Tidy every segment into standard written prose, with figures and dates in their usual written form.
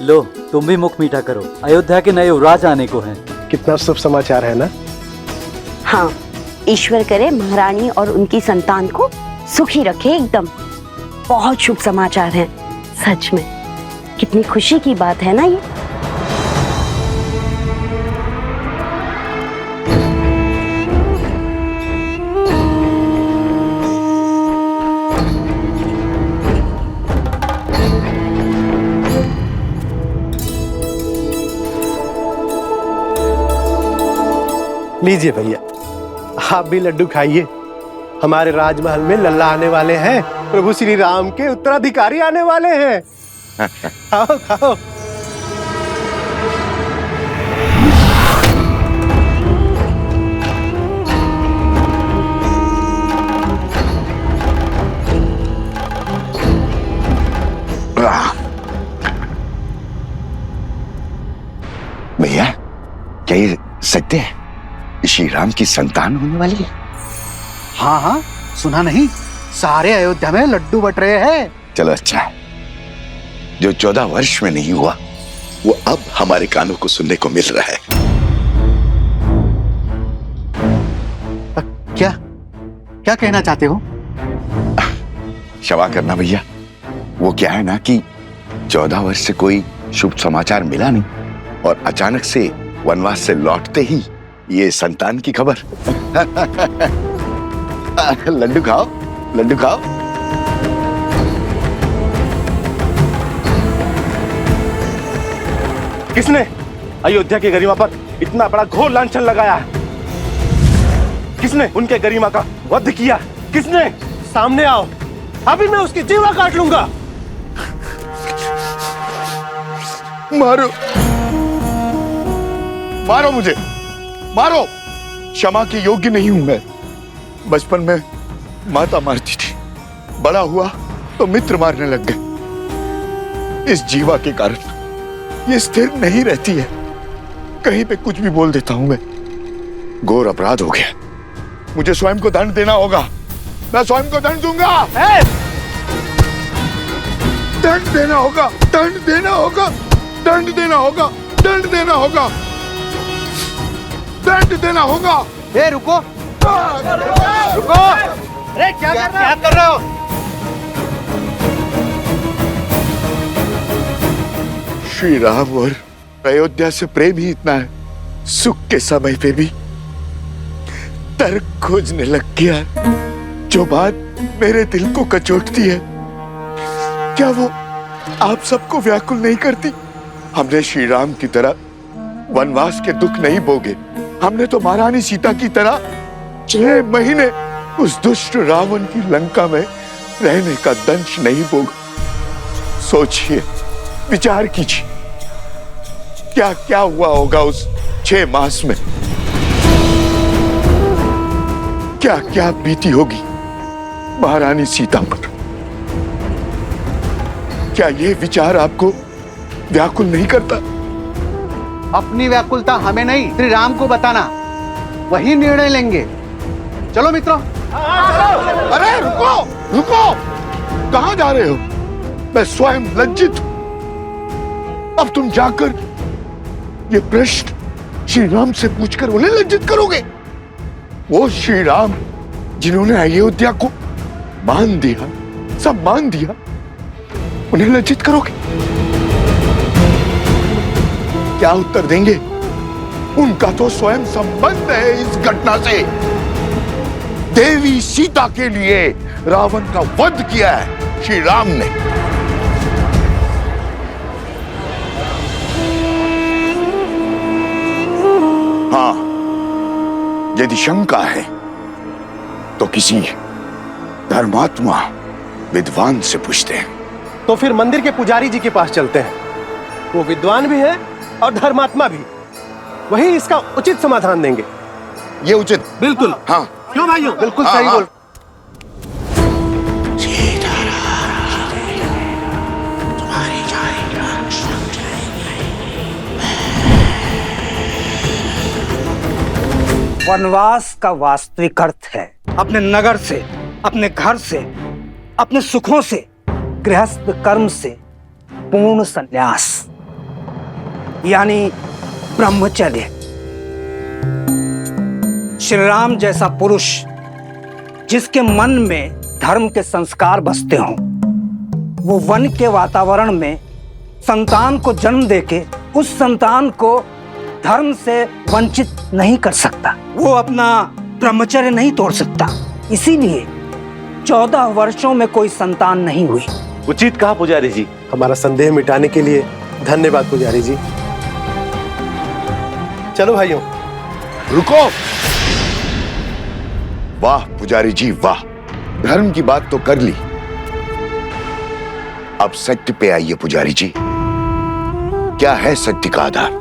लो तुम भी मुख मीठा करो, अयोध्या के नए युवराज आने को हैं। कितना शुभ समाचार है ना। हाँ, ईश्वर करे महारानी और उनकी संतान को सुखी रखे एकदम। बहुत शुभ समाचार है सच में। कितनी खुशी की बात है ना ये। लीजिए भैया, आप भी लड्डू खाइए। हमारे राजमहल में लल्ला आने वाले हैं, प्रभु श्री राम के उत्तराधिकारी आने वाले हैं। खाओ खाओ। भैया, क्या ये सत्य है? श्री राम की संतान होने वाली है? हाँ हाँ, सुना नहीं? सारे अयोध्या में लड्डू बट रहे हैं। चलो अच्छा है। जो 14 वर्ष में नहीं हुआ वो अब हमारे कानों को सुनने को मिल रहा है। क्या क्या कहना चाहते हो? क्षमा करना भैया, वो क्या है ना कि 14 वर्ष से कोई शुभ समाचार मिला नहीं और अचानक से वनवास से लौटते ही ये संतान की खबर। लड्डू खाओ, लड्डू खाओ। किसने अयोध्या की गरिमा पर इतना बड़ा घोर लांछन लगाया है? किसने उनके गरिमा का वध किया? किसने? सामने आओ, अभी मैं उसकी जीवा काट लूंगा। मारो, मारो मुझे, मारो। क्षमा के योग्य नहीं हूं मैं। बचपन में माता मारती थी, बड़ा हुआ तो मित्र मारने लग गए। इस जीवा के कारण ये स्थिर नहीं रहती है, कहीं पे कुछ भी बोल देता हूं मैं। घोर अपराध हो गया, मुझे स्वयं को दंड देना होगा। मैं स्वयं को दंड दूंगा। दंड देना होगा, दंड देना होगा, दंड देना होगा, दंड देना होगा, दंड देना होगा। ए रुको, रुको। अरे क्या कर रहे हो? श्री राम और अयोध्या से प्रेम ही इतना है, सुख के समय पे भी तर्क खोजने लग गया। जो बात मेरे दिल को कचोटती है, क्या वो आप सबको व्याकुल नहीं करती? हमने श्री राम की तरह वनवास के दुख नहीं भोगे। हमने तो महारानी सीता की तरह 6 महीने उस दुष्ट रावण की लंका में रहने का दंश नहीं भोगा। सोचिए, विचार कीजिए, क्या क्या हुआ होगा उस 6 मास में। क्या क्या बीती होगी महारानी सीता पर। क्या ये विचार आपको व्याकुल नहीं करता? अपनी व्याकुलता हमें नहीं, श्री राम को बताना, वही निर्णय लेंगे। चलो मित्रों। अरे रुको, रुको, कहां जा रहे हो? मैं स्वयं लज्जित हूं। अब तुम जाकर ये प्रश्न श्री राम से पूछकर उन्हें लज्जित करोगे? वो श्री राम जिन्होंने अयोध्या को मान दिया, सब मान दिया, उन्हें लज्जित करोगे? क्या उत्तर देंगे? उनका तो स्वयं संबंध है इस घटना से। देवी सीता के लिए रावण का वध किया है श्री राम ने। हाँ, यदि शंका है तो किसी धर्मात्मा विद्वान से पूछते हैं। तो फिर मंदिर के पुजारी जी के पास चलते हैं, वो विद्वान भी है और धर्मात्मा भी, वही इसका उचित समाधान देंगे। ये उचित? बिल्कुल। हाँ, क्यों भाइयों? बिल्कुल हाँ, सही हाँ। बोल। वनवास का वास्तविक अर्थ है अपने नगर से, अपने घर से, अपने सुखों से, गृहस्थ कर्म से पूर्ण संन्यास। यानी ब्रह्मचर्य। श्री राम जैसा पुरुष जिसके मन में धर्म के संस्कार बसते हों, वो वन के वातावरण में संतान को जन्म देके उस संतान को धर्म से वंचित नहीं कर सकता, वो अपना ब्रह्मचर्य नहीं तोड़ सकता। इसीलिए 14 वर्षों में कोई संतान नहीं हुई। उचित कहा पुजारी जी। हमारा संदेह मिटाने के लिए धन्यवाद पुजारी जी। चलो भाइयों। रुको। वाह पुजारी जी वाह, धर्म की बात तो कर ली, अब सत्य पे आइए पुजारी जी। क्या है सत्य का आधार?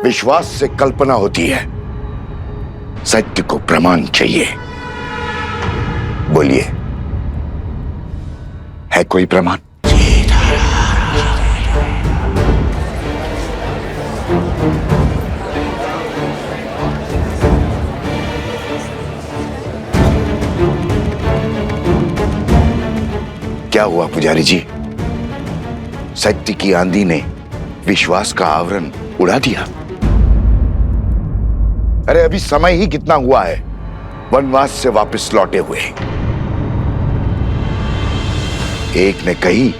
विश्वास से कल्पना होती है, सत्य को प्रमाण चाहिए। बोलिए, है कोई प्रमाण? क्या हुआ पुजारी जी? सत्य की आंधी ने विश्वास का आवरण उड़ा दिया। अरे अभी समय ही कितना हुआ है वनवास से वापस लौटे हुए। एक ने कही,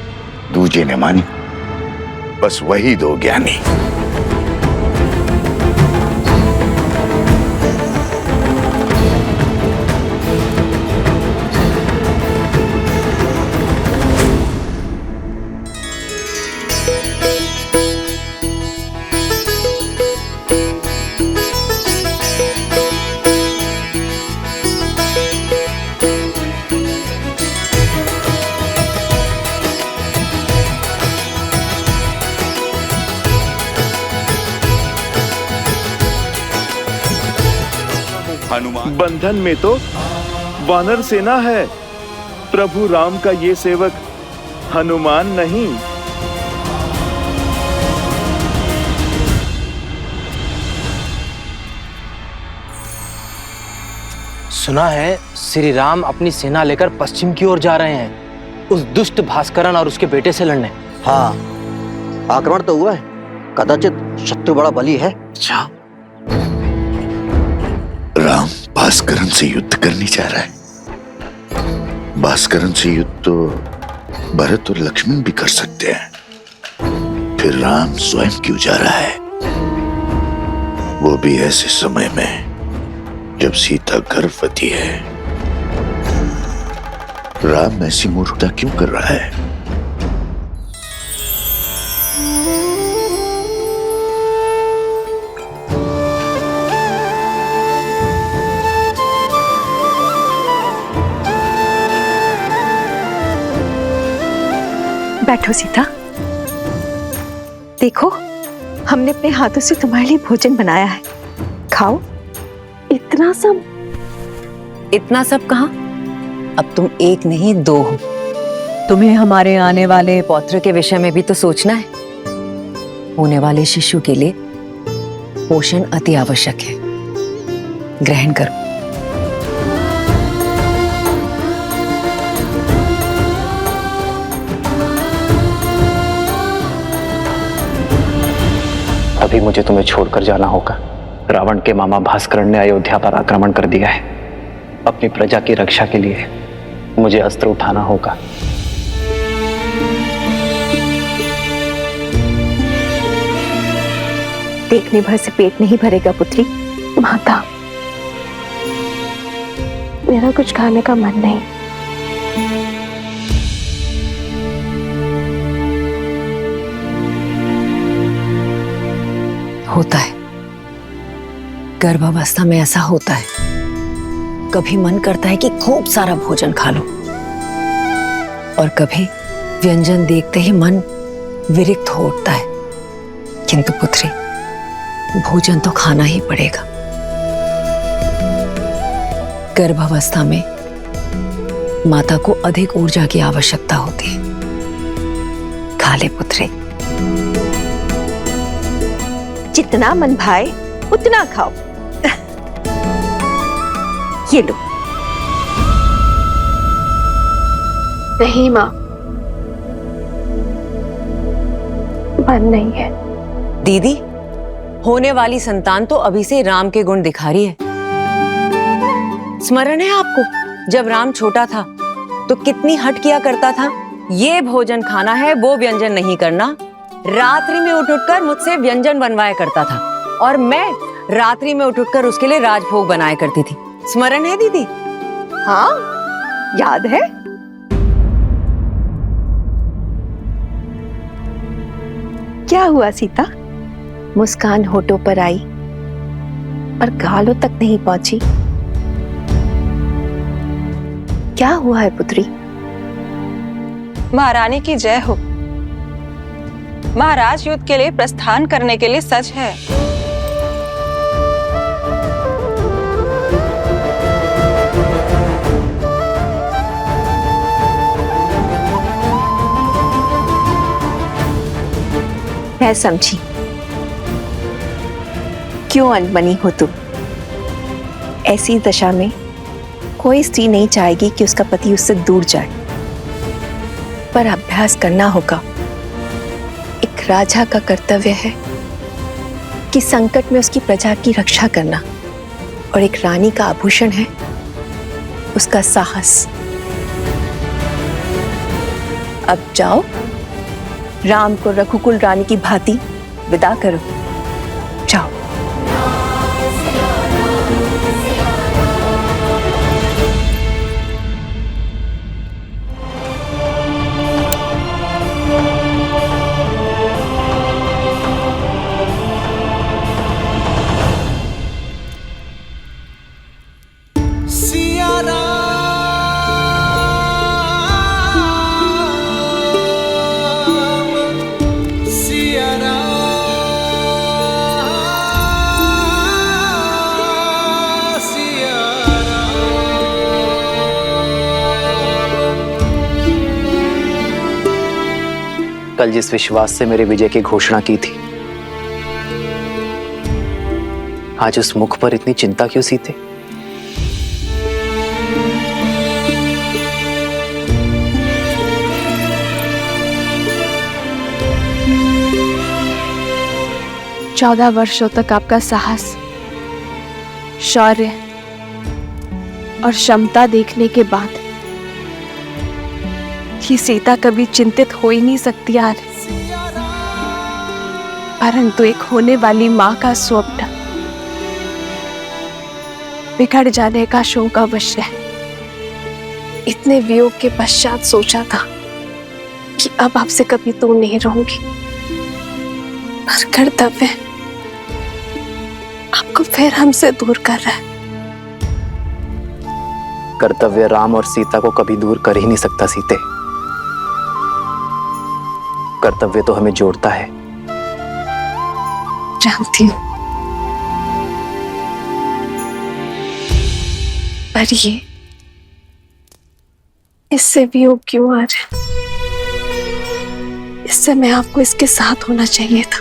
दूजे ने मानी, बस वही दो ज्ञानी। बंधन में तो वानर सेना है, प्रभु राम का ये सेवक हनुमान नहीं। सुना है श्री राम अपनी सेना लेकर पश्चिम की ओर जा रहे हैं, उस दुष्ट भास्करन और उसके बेटे से लड़ने। हाँ, आक्रमण तो हुआ है, कदाचित शत्रु बड़ा बली है। अच्छा, राम भास्करन से युद्ध करने जा रहा है। भास्करन से युद्ध तो भरत और लक्ष्मण भी कर सकते हैं, फिर राम स्वयं क्यों जा रहा है? वो भी ऐसे समय में जब सीता गर्भवती है। राम ऐसी मूर्खता क्यों कर रहा है? बैठो सीता। देखो, हमने अपने हाथों से तुम्हारे लिए भोजन बनाया है, खाओ। इतना सब? इतना सब कहाँ? अब तुम एक नहीं दो हो। तुम्हें हमारे आने वाले पौत्र के विषय में भी तो सोचना है। होने वाले शिशु के लिए पोषण अति आवश्यक है। ग्रहण करो। अभी मुझे तुम्हें छोड़कर जाना होगा। रावण के मामा भास्करन ने अयोध्या पर आक्रमण कर दिया है। अपनी प्रजा की रक्षा के लिए मुझे अस्त्र उठाना होगा। देखने भर से पेट नहीं भरेगा पुत्री। माता, मेरा कुछ खाने का मन नहीं। होता है, गर्भावस्था में ऐसा होता है। कभी मन करता है कि खूब सारा भोजन खा लो, और कभी व्यंजन देखते ही मन विरक्त हो उठता है। किंतु पुत्री, भोजन तो खाना ही पड़ेगा। गर्भावस्था में माता को अधिक ऊर्जा की आवश्यकता होती है। खा ले पुत्री। जितना मन भाए उतना खाओ। ये लो। नहीं माँ, मन नहीं है। दीदी, होने वाली संतान तो अभी से राम के गुण दिखा रही है। स्मरण है आपको, जब राम छोटा था तो कितनी हट किया करता था, ये भोजन खाना है, वो व्यंजन नहीं करना। रात्रि में उठ कर मुझसे व्यंजन बनवाया करता था और मैं रात्रि में उठ कर उसके लिए राजभोग बनाया करती थी। स्मरण है दीदी? हाँ, याद है। क्या हुआ सीता? मुस्कान होठों पर आई पर गालों तक नहीं पहुंची। क्या हुआ है पुत्री? महारानी की जय हो। महाराज युद्ध के लिए प्रस्थान करने के लिए सच है। मैं समझी क्यों अनबनी हो तुम। ऐसी दशा में कोई स्त्री नहीं चाहेगी कि उसका पति उससे दूर जाए, पर अभ्यास करना होगा। एक राजा का कर्तव्य है कि संकट में उसकी प्रजा की रक्षा करना, और एक रानी का आभूषण है उसका साहस। अब जाओ, राम को रघुकुल रानी की भांति विदा करो। जाओ। कल जिस विश्वास से मेरे विजय की घोषणा की थी, आज उस मुख पर इतनी चिंता क्यों सीते? चौदह वर्षों तक आपका साहस, शौर्य और क्षमता देखने के बाद कि सीता कभी चिंतित हो ही नहीं सकती यार। परंतु एक होने वाली मां का स्वप्न बिगड़ जाने का शोक अवश्य है। इतने वियोग के पश्चात सोचा था कि अब आपसे कभी दूर नहीं रहूंगी, पर कर्तव्य आपको फिर हमसे दूर कर रहा है। कर्तव्य राम और सीता को कभी दूर कर ही नहीं सकता सीते। कर्तव्य तो हमें जोड़ता है। जानती हूं, पर ये इससे वियोग क्यों आ रहा है? इस समय आपको इसके साथ होना चाहिए था।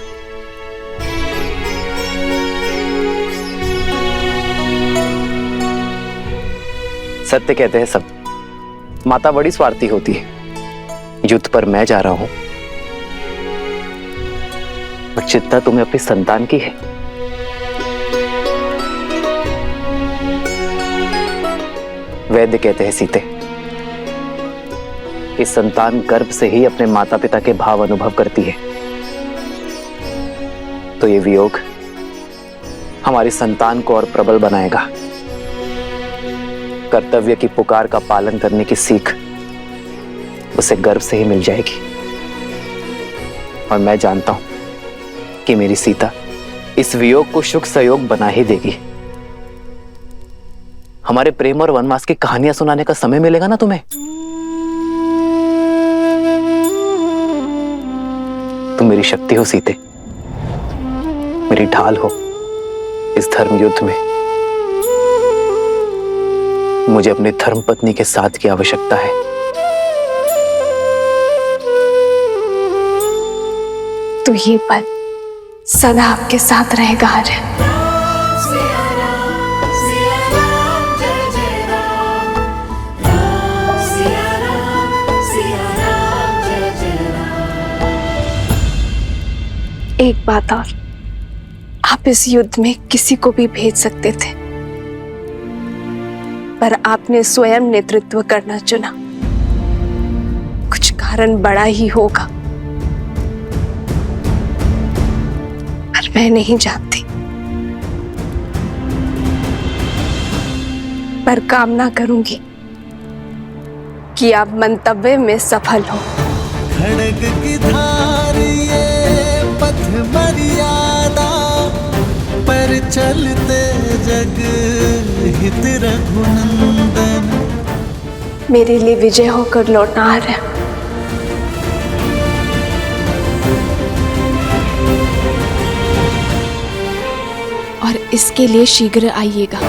सत्य कहते हैं सब, माता बड़ी स्वार्थी होती है। युद्ध पर मैं जा रहा हूं, पर चिंता तुम्हें अपनी संतान की है। वैद्य कहते हैं सीते कि संतान गर्भ से ही अपने माता पिता के भाव अनुभव करती है। तो ये वियोग हमारी संतान को और प्रबल बनाएगा। कर्तव्य की पुकार का पालन करने की सीख उसे गर्भ से ही मिल जाएगी। और मैं जानता हूं कि मेरी सीता इस वियोग को सुख सहयोग बना ही देगी। हमारे प्रेम और वनवास की कहानियां सुनाने का समय मिलेगा ना तुम्हें? तुम मेरी शक्ति हो सीते, मेरी ढाल हो इस धर्म युद्ध में। मुझे अपनी धर्म पत्नी के साथ की आवश्यकता है। तो ये पल सदा आपके साथ रहेगा आर्य। एक बात और, आप इस युद्ध में किसी को भी भेज सकते थे, पर आपने स्वयं नेतृत्व करना चुना। कुछ कारण बड़ा ही होगा, पर मैं नहीं जानती। पर कामना करूंगी कि आप मंतव्य में सफल हो। खड़ग की धार ये पथ मर्यादा, पर चलते जग हित रघुनंदन। मेरे लिए विजय होकर लौटना आ रहा है। और इसके लिए शीघ्र आइएगा।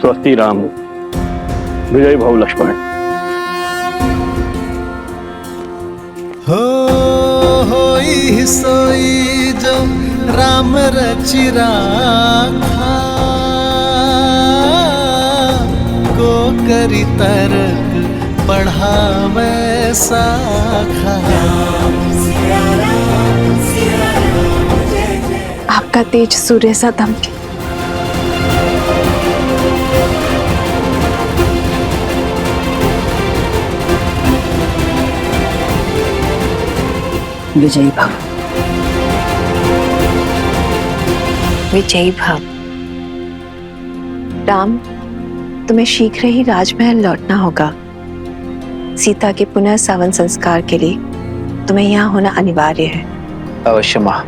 स्वस्ति राम, विजय भव लक्ष्मण। होई सोई जो राम रचि राखा, को करी तर्क बढ़ावे साखा। आपका तेज सूर्य सा दमके। विजयी भव। विजयी भव। राम, तुम्हें शीघ्र ही राजमहल लौटना होगा। सीता के पुनः सावन संस्कार के लिए तुम्हें यहाँ होना अनिवार्य है। अवश्य माँ।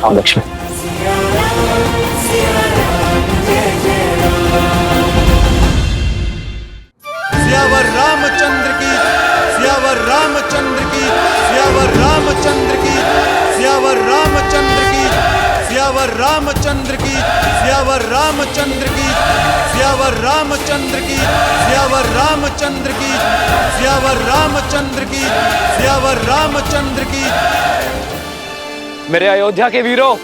आओ लक्ष्मण। सियावर रामचंद्र की, सियावर रामचंद्र की, सियावर रामचंद्र की, सियावर रामचंद्र की, सियावर रामचंद्र की, सियावर रामचंद्र की, सियावर रामचंद्र की, सियावर रामचंद्र की, सियावर रामचंद्र की, सियावर रामचंद्र की। मेरे अयोध्या के वीरों,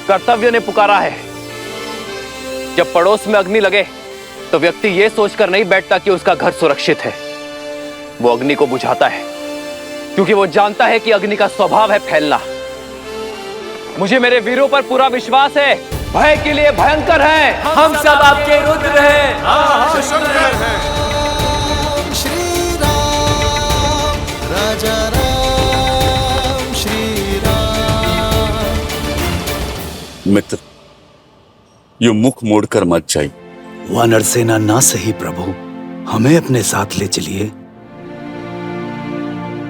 कर्तव्य ने पुकारा है। जब पड़ोस में अग्नि लगे तो व्यक्ति यह सोचकर नहीं बैठता कि उसका घर सुरक्षित है। वो अग्नि को बुझाता है क्योंकि वो जानता है कि अग्नि का स्वभाव है फैलना। मुझे मेरे वीरों पर पूरा विश्वास है। भय के लिए भयंकर है। हम सब आपके रुद्र हैं। शंकर है। श्री राम, राजा राम, श्री राम। मित्र, यो मुख मोड़कर मत जाइए। वानर सेना ना सही प्रभु, हमें अपने साथ ले चलिए।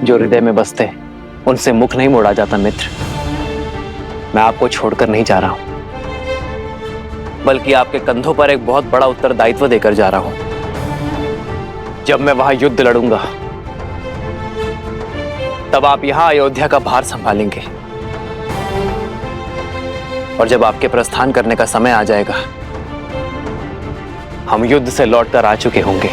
जो हृदय में बसते उनसे मुख नहीं मोड़ा जाता मित्र। मैं आपको छोड़कर नहीं जा रहा हूं, बल्कि आपके कंधों पर एक बहुत बड़ा उत्तरदायित्व देकर जा रहा हूं। जब मैं वहां युद्ध लड़ूंगा तब आप यहां अयोध्या का भार संभालेंगे, और जब आपके प्रस्थान करने का समय आ जाएगा हम युद्ध से लौटकर आ चुके होंगे।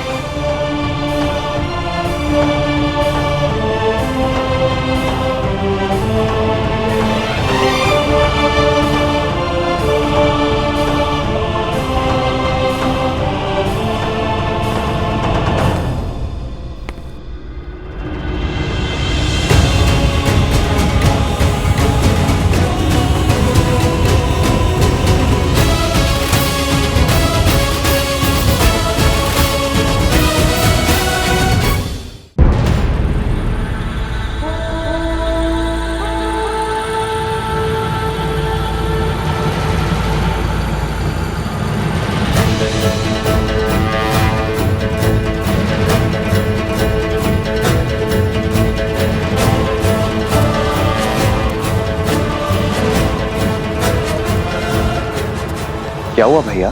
क्या हुआ भैया?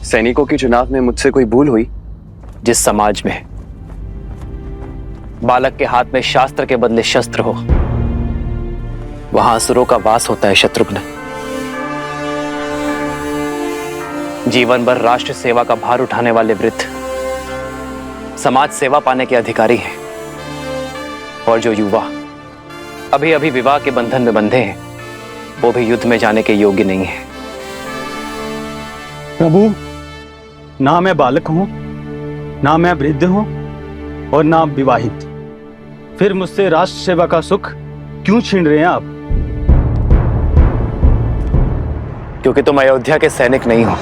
सैनिकों के चुनाव में मुझसे कोई भूल हुई? जिस समाज में बालक के हाथ में शास्त्र के बदले शस्त्र हो, वहां असुरों का वास होता है शत्रुघ्न। जीवन भर राष्ट्र सेवा का भार उठाने वाले वृद्ध समाज सेवा पाने के अधिकारी हैं, और जो युवा अभी अभी विवाह के बंधन में बंधे हैं, वो भी युद्ध में जाने के योग्य नहीं है। प्रभु, ना मैं बालक हूं, ना मैं वृद्ध हूं, और ना विवाहित। फिर मुझसे राष्ट्र सेवा का सुख क्यों छीन रहे हैं आप? क्योंकि तुम अयोध्या के सैनिक नहीं हो।